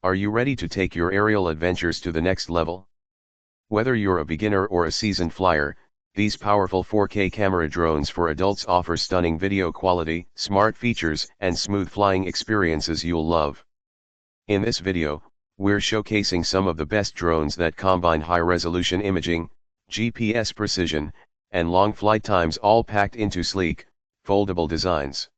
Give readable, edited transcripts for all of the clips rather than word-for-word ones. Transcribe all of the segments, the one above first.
Are you ready to take your aerial adventures to the next level? Whether you're a beginner or a seasoned flyer, these powerful 4K camera drones for adults offer stunning video quality, smart features, and smooth flying experiences you'll love. In this video, we're showcasing some of the best drones that combine high-resolution imaging, GPS precision, and long flight times all packed into sleek, foldable designs.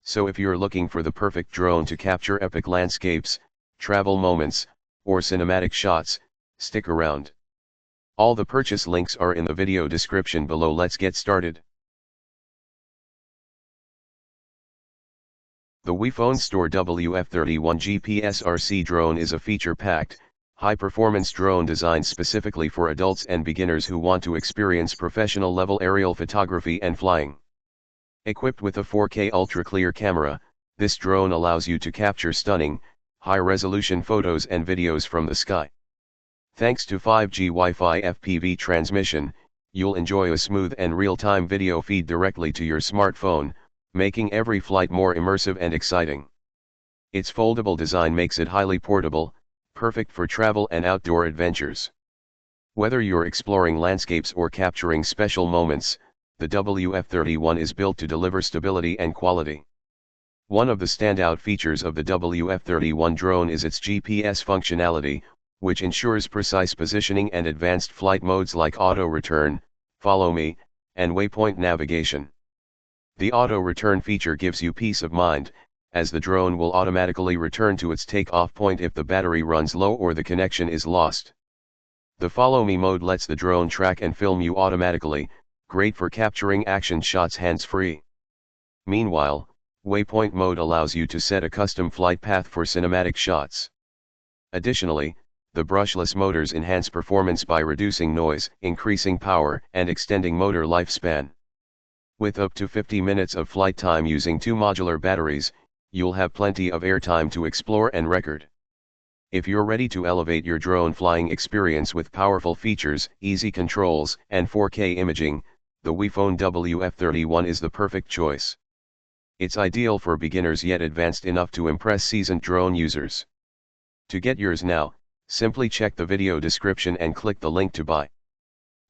So if you're looking for the perfect drone to capture epic landscapes, travel moments, or cinematic shots, stick around. All the purchase links are in the video description below. Let's get started. The WePhone Store WF31 GPS-RC drone is a feature-packed, high-performance drone designed specifically for adults and beginners who want to experience professional-level aerial photography and flying. Equipped with a 4K ultra-clear camera, this drone allows you to capture stunning, high-resolution photos and videos from the sky. Thanks to 5G Wi-Fi FPV transmission, you'll enjoy a smooth and real-time video feed directly to your smartphone, making every flight more immersive and exciting. Its foldable design makes it highly portable, perfect for travel and outdoor adventures. Whether you're exploring landscapes or capturing special moments, the WF31 is built to deliver stability and quality. One of the standout features of the WF31 drone is its GPS functionality, which ensures precise positioning and advanced flight modes like auto return, follow me, and waypoint navigation. The auto return feature gives you peace of mind, as the drone will automatically return to its takeoff point if the battery runs low or the connection is lost. The follow me mode lets the drone track and film you automatically, great for capturing action shots hands-free. Meanwhile, waypoint mode allows you to set a custom flight path for cinematic shots. Additionally, the brushless motors enhance performance by reducing noise, increasing power, and extending motor lifespan. With up to 50 minutes of flight time using 2 modular batteries, you'll have plenty of airtime to explore and record. If you're ready to elevate your drone flying experience with powerful features, easy controls, and 4K imaging, the WePhone WF31 is the perfect choice. It's ideal for beginners yet advanced enough to impress seasoned drone users. To get yours now, simply check the video description and click the link to buy.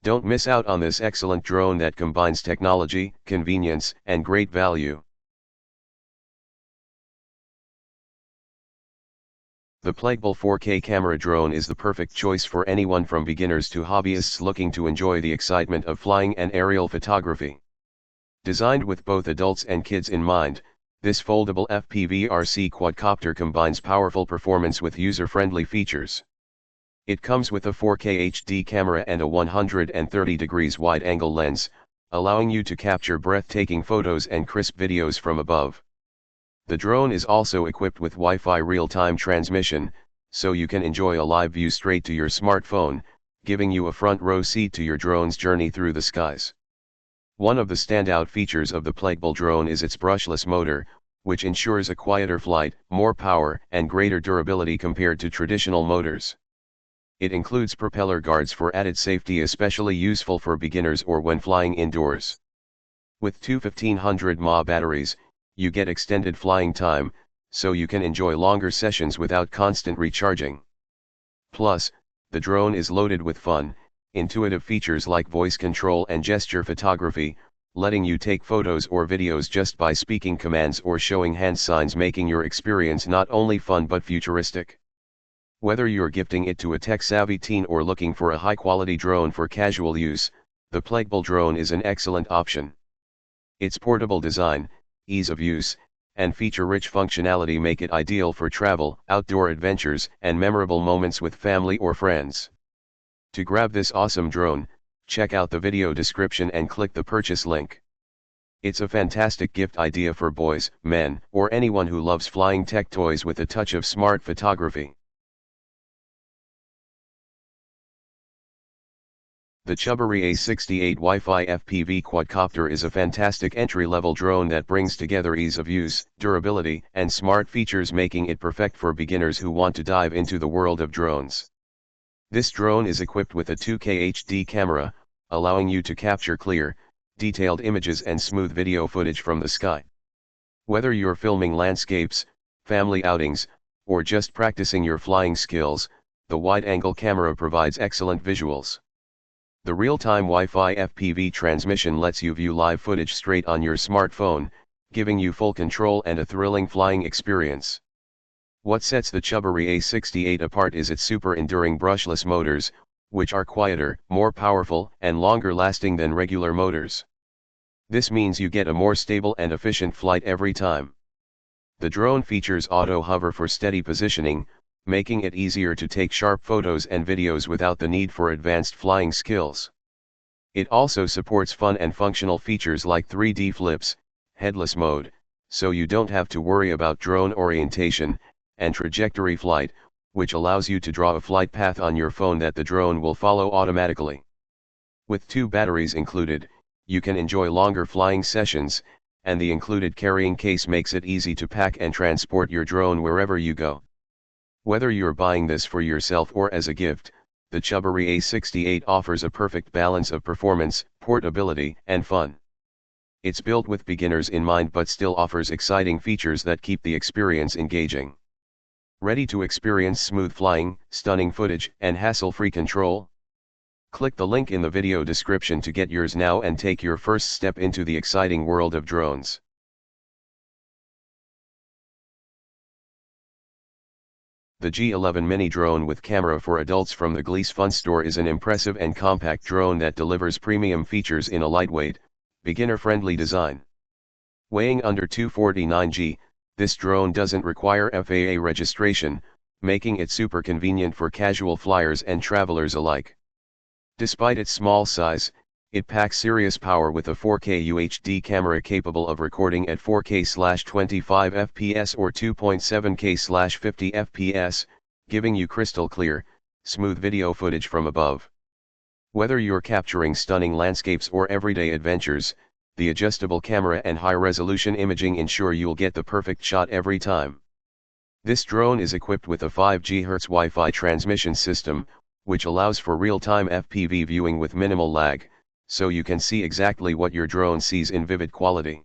Don't miss out on this excellent drone that combines technology, convenience, and great value. The Plagueable 4K camera drone is the perfect choice for anyone from beginners to hobbyists looking to enjoy the excitement of flying and aerial photography. Designed with both adults and kids in mind, this foldable FPV-RC quadcopter combines powerful performance with user-friendly features. It comes with a 4K HD camera and a 130 degrees wide-angle lens, allowing you to capture breathtaking photos and crisp videos from above. The drone is also equipped with Wi-Fi real-time transmission, so you can enjoy a live view straight to your smartphone, giving you a front-row seat to your drone's journey through the skies. One of the standout features of the Plagueable drone is its brushless motor, which ensures a quieter flight, more power, and greater durability compared to traditional motors. It includes propeller guards for added safety, especially useful for beginners or when flying indoors. With 2 1500 mAh batteries, you get extended flying time, so you can enjoy longer sessions without constant recharging. Plus, the drone is loaded with fun, intuitive features like voice control and gesture photography, letting you take photos or videos just by speaking commands or showing hand signs, making your experience not only fun but futuristic. Whether you're gifting it to a tech-savvy teen or looking for a high-quality drone for casual use, the Plagueable drone is an excellent option. Its portable design, ease of use, and feature-rich functionality make it ideal for travel, outdoor adventures, and memorable moments with family or friends. To grab this awesome drone, check out the video description and click the purchase link. It's a fantastic gift idea for boys, men, or anyone who loves flying tech toys with a touch of smart photography. The Chubbury A68 Wi-Fi FPV quadcopter is a fantastic entry-level drone that brings together ease of use, durability, and smart features, making it perfect for beginners who want to dive into the world of drones. This drone is equipped with a 2K HD camera, allowing you to capture clear, detailed images and smooth video footage from the sky. Whether you're filming landscapes, family outings, or just practicing your flying skills, the wide-angle camera provides excellent visuals. The real-time Wi-Fi FPV transmission lets you view live footage straight on your smartphone, giving you full control and a thrilling flying experience. What sets the Chubbury A68 apart is its super enduring brushless motors, which are quieter, more powerful, and longer lasting than regular motors. This means you get a more stable and efficient flight every time. The drone features auto hover for steady positioning, making it easier to take sharp photos and videos without the need for advanced flying skills. It also supports fun and functional features like 3D flips, headless mode, so you don't have to worry about drone orientation, and trajectory flight, which allows you to draw a flight path on your phone that the drone will follow automatically. With 2 batteries included, you can enjoy longer flying sessions, and the included carrying case makes it easy to pack and transport your drone wherever you go. Whether you're buying this for yourself or as a gift, the Chubbury A68 offers a perfect balance of performance, portability, and fun. It's built with beginners in mind but still offers exciting features that keep the experience engaging. Ready to experience smooth flying, stunning footage, and hassle-free control? Click the link in the video description to get yours now and take your first step into the exciting world of drones. The G11 Mini drone with camera for adults from the Gliese Fun Store is an impressive and compact drone that delivers premium features in a lightweight, beginner-friendly design. Weighing under 249 g, this drone doesn't require FAA registration, making it super convenient for casual flyers and travelers alike. Despite its small size, it packs serious power with a 4K UHD camera capable of recording at 4K/25 fps or 2.7K/50 fps, giving you crystal clear, smooth video footage from above. Whether you're capturing stunning landscapes or everyday adventures, the adjustable camera and high-resolution imaging ensure you'll get the perfect shot every time. This drone is equipped with a 5 GHz Wi-Fi transmission system, which allows for real-time FPV viewing with minimal lag, so you can see exactly what your drone sees in vivid quality.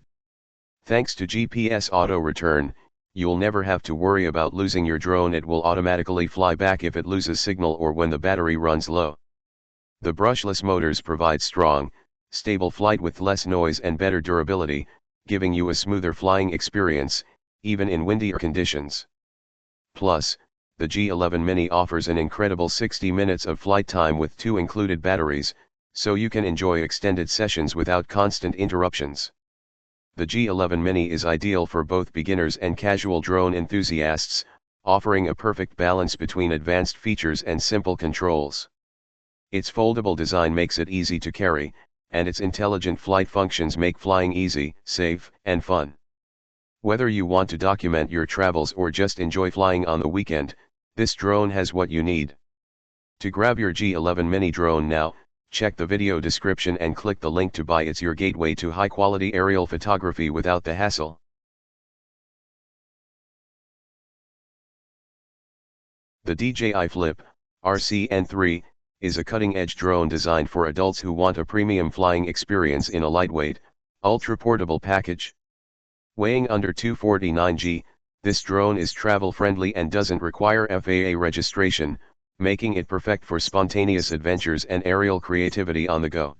Thanks to GPS auto return, you'll never have to worry about losing your drone. It will automatically fly back if it loses signal or when the battery runs low. The brushless motors provide strong, stable flight with less noise and better durability, giving you a smoother flying experience, even in windier conditions. Plus, the G11 Mini offers an incredible 60 minutes of flight time with 2 included batteries, so you can enjoy extended sessions without constant interruptions. The G11 Mini is ideal for both beginners and casual drone enthusiasts, offering a perfect balance between advanced features and simple controls. Its foldable design makes it easy to carry, and its intelligent flight functions make flying easy, safe, and fun. Whether you want to document your travels or just enjoy flying on the weekend, this drone has what you need. To grab your G11 Mini drone now, check the video description and click the link to buy. It's your gateway to high-quality aerial photography without the hassle. The DJI Flip RCN3 is a cutting-edge drone designed for adults who want a premium flying experience in a lightweight, ultra-portable package. Weighing under 249 g, this drone is travel-friendly and doesn't require FAA registration, making it perfect for spontaneous adventures and aerial creativity on the go.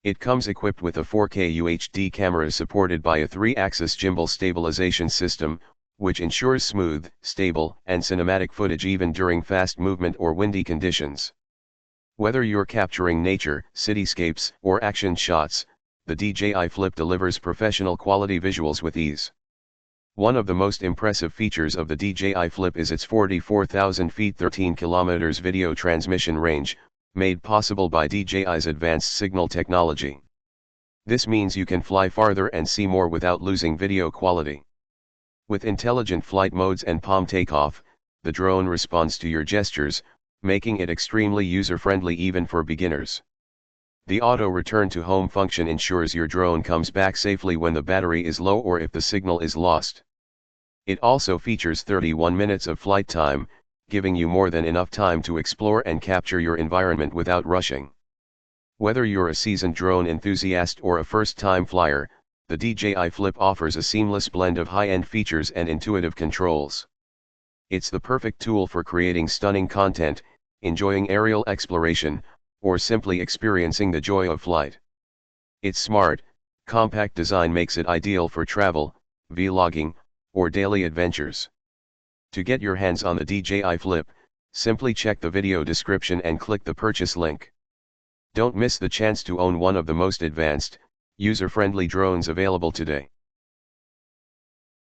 It comes equipped with a 4K UHD camera supported by a 3-axis gimbal stabilization system, which ensures smooth, stable, and cinematic footage even during fast movement or windy conditions. Whether you're capturing nature, cityscapes, or action shots, the DJI Flip delivers professional quality visuals with ease. One of the most impressive features of the DJI Flip is its 44,000 feet 13 kilometers video transmission range, made possible by DJI's advanced signal technology. This means you can fly farther and see more without losing video quality. With intelligent flight modes and palm takeoff, the drone responds to your gestures, making it extremely user-friendly even for beginners. The auto return to home function ensures your drone comes back safely when the battery is low or if the signal is lost. It also features 31 minutes of flight time, giving you more than enough time to explore and capture your environment without rushing. Whether you're a seasoned drone enthusiast or a first-time flyer, the DJI Flip offers a seamless blend of high-end features and intuitive controls. It's the perfect tool for creating stunning content, enjoying aerial exploration, or simply experiencing the joy of flight. Its smart, compact design makes it ideal for travel, vlogging, or daily adventures. To get your hands on the DJI Flip, simply check the video description and click the purchase link. Don't miss the chance to own one of the most advanced, user-friendly drones available today.